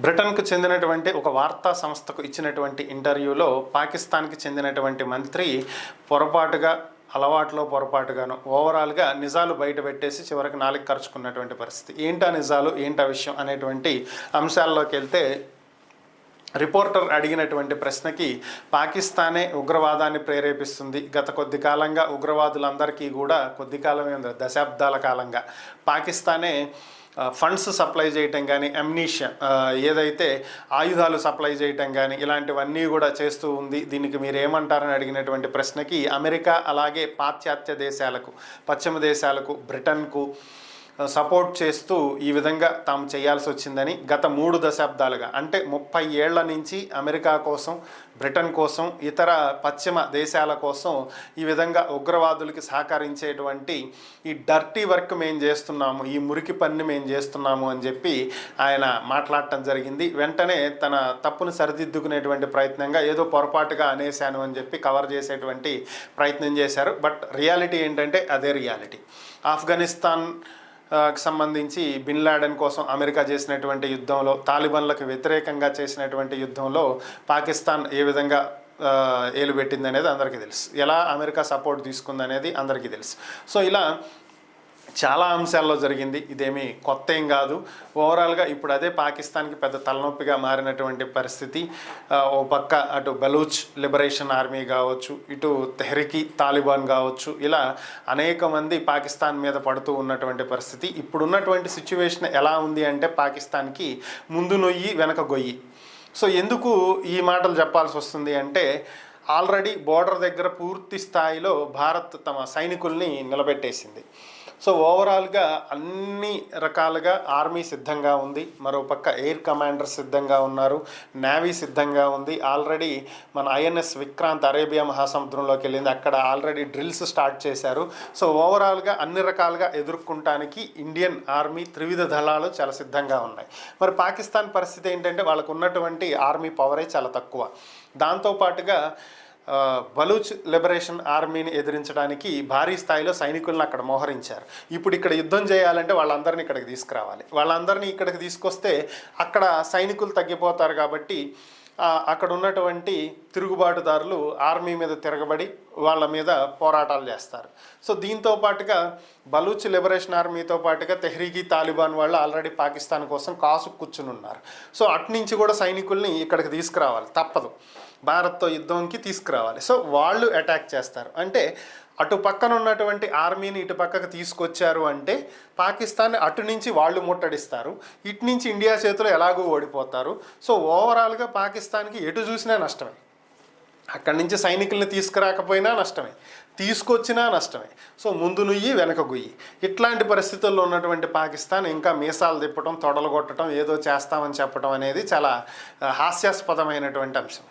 బ్రిటన్కు చెందినటువంటి ఒక వార్తా సంస్థకు ఇచ్చినటువంటి ఇంటర్వ్యూలో పాకిస్తాన్కి చెందినటువంటి మంత్రి పొరపాటుగా అలవాట్లో పొరపాటుగాను ఓవరాల్గా నిజాలు బయట పెట్టేసి చివరికి నాలుగు ఖర్చుకున్నటువంటి పరిస్థితి. ఏంటా నిజాలు, ఏంటా విషయం అనేటువంటి అంశాల్లోకి వెళ్తే రిపోర్టర్ అడిగినటువంటి ప్రశ్నకి పాకిస్తానే ఉగ్రవాదాన్ని ప్రేరేపిస్తుంది, గత కొద్ది కాలంగా ఉగ్రవాదులందరికీ కూడా కొద్ది కాలమే ఉంది, దశాబ్దాల కాలంగా పాకిస్తానే ఫండ్స్ సప్లై చేయటం కానీ, అమ్నీషియా ఏదైతే ఆయుధాలు సప్లై చేయటం కానీ ఇలాంటివన్నీ కూడా చేస్తూ ఉంది, దీనికి మీరు ఏమంటారని అడిగినటువంటి ప్రశ్నకి అమెరికా అలాగే పాశ్చాత్య దేశాలకు, పశ్చిమ దేశాలకు, బ్రిటన్కు సపోర్ట్ చేస్తూ ఈ విధంగా తాము చేయాల్సి వచ్చిందని గత 3 దశాబ్దాలుగా అంటే 30 ఏళ్ల నుంచి అమెరికా కోసం, బ్రిటన్ కోసం, ఇతర పశ్చిమ దేశాల కోసం ఈ విధంగా ఉగ్రవాదులకి సహకరించేటువంటి ఈ డర్టీ వర్క్ మేము చేస్తున్నాము, ఈ మురికి పని మేము చేస్తున్నాము అని చెప్పి ఆయన మాట్లాడటం జరిగింది. వెంటనే తన తప్పును సరిదిద్దుకునేటువంటి ప్రయత్నంగా ఏదో పొరపాటుగా అనేశాను అని చెప్పి కవర్ చేసేటువంటి ప్రయత్నం చేశారు. బట్ రియాలిటీ ఏంటంటే అదే రియాలిటీ. ఆఫ్ఘనిస్తాన్ సంబంధించి బిన్ లాడెన్ కోసం అమెరికా చేసినటువంటి యుద్ధంలో, తాలిబాన్లకు వ్యతిరేకంగా చేసినటువంటి యుద్ధంలో పాకిస్తాన్ ఏ విధంగా ఏలు పెట్టింది అనేది అందరికీ తెలుసు, ఎలా అమెరికా సపోర్ట్ తీసుకుందనేది అందరికీ తెలుసు. సో ఇలా చాలా అంశాల్లో జరిగింది, ఇదేమీ కొత్త ఏం కాదు. ఓవరాల్గా ఇప్పుడు అదే పాకిస్తాన్కి పెద్ద తలనొప్పిగా మారినటువంటి పరిస్థితి. ఓ పక్క అటు బలూచ్ లిబరేషన్ ఆర్మీ కావచ్చు, ఇటు తెహ్రీకి తాలిబాన్ కావచ్చు, ఇలా అనేక మంది పాకిస్తాన్ మీద పడుతూ ఉన్నటువంటి పరిస్థితి. ఇప్పుడున్నటువంటి సిచ్యువేషన్ ఎలా ఉంది అంటే పాకిస్తాన్కి ముందు నొయ్యి వెనక గొయ్యి. సో ఎందుకు ఈ మాటలు చెప్పాల్సి వస్తుంది అంటే ఆల్రెడీ బోర్డర్ దగ్గర పూర్తి స్థాయిలో భారత్ తమ సైనికుల్ని నిలబెట్టేసింది. సో ఓవరాల్గా అన్ని రకాలుగా ఆర్మీ సిద్ధంగా ఉంది, మరోపక్క ఎయిర్ కమాండర్ సిద్ధంగా ఉన్నారు, నేవీ సిద్ధంగా ఉంది. ఆల్రెడీ మన ఐఎన్ఎస్ విక్రాంత్ అరేబియా మహాసముద్రంలోకి వెళ్ళింది, అక్కడ ఆల్రెడీ డ్రిల్స్ స్టార్ట్ చేశారు. సో ఓవరాల్గా అన్ని రకాలుగా ఎదుర్కొనడానికి ఇండియన్ ఆర్మీ త్రివిధ దళాలు చాలా సిద్ధంగా ఉన్నాయి. మరి పాకిస్తాన్ పరిస్థితి ఏంటంటే వాళ్ళకు ఉన్నటువంటి ఆర్మీ పవరే చాలా తక్కువ. దాంతోపాటుగా బలూచ్ లిబరేషన్ ఆర్మీని ఎదిరించడానికి భారీ స్థాయిలో సైనికులను అక్కడ మోహరించారు. ఇప్పుడు ఇక్కడ యుద్ధం చేయాలంటే వాళ్ళందరినీ ఇక్కడికి తీసుకురావాలి. వాళ్ళందరినీ ఇక్కడికి తీసుకొస్తే అక్కడ సైనికులు తగ్గిపోతారు కాబట్టి అక్కడ ఉన్నటువంటి తిరుగుబాటుదారులు ఆర్మీ మీద తిరగబడి వాళ్ళ మీద పోరాటాలు చేస్తారు. సో దీంతో పాటుగా బలూచ్ లిబరేషన్ ఆర్మీతో పాటుగా తెహ్రీకి తాలిబాన్ వాళ్ళు ఆల్రెడీ పాకిస్తాన్ కోసం కాసు కూర్చుని ఉన్నారు. సో అటు నుంచి కూడా సైనికుల్ని ఇక్కడికి తీసుకురావాలి, తప్పదు, భారత్తో యుద్ధంకి తీసుకురావాలి. సో వాళ్ళు అటాక్ చేస్తారు. అంటే అటు పక్కన ఉన్నటువంటి ఆర్మీని ఇటు పక్కకు తీసుకొచ్చారు అంటే పాకిస్తాన్ అటు నుంచి వాళ్ళు ముట్టడిస్తారు, ఇటు నుంచి ఇండియా చేతిలో ఎలాగో ఓడిపోతారు. సో ఓవరాల్గా పాకిస్తాన్కి ఎటు చూసినా నష్టమే. అక్కడి నుంచి సైనికుల్ని తీసుకురాకపోయినా నష్టమే, తీసుకొచ్చినా నష్టమే. సో ముందు నుయ్యి వెనక గుయ్యి. ఇట్లాంటి పరిస్థితుల్లో ఉన్నటువంటి పాకిస్తాన్ ఇంకా మీసాలు తిప్పటం, తొడలు కొట్టడం, ఏదో చేస్తామని చెప్పడం అనేది చాలా హాస్యాస్పదమైనటువంటి అంశం.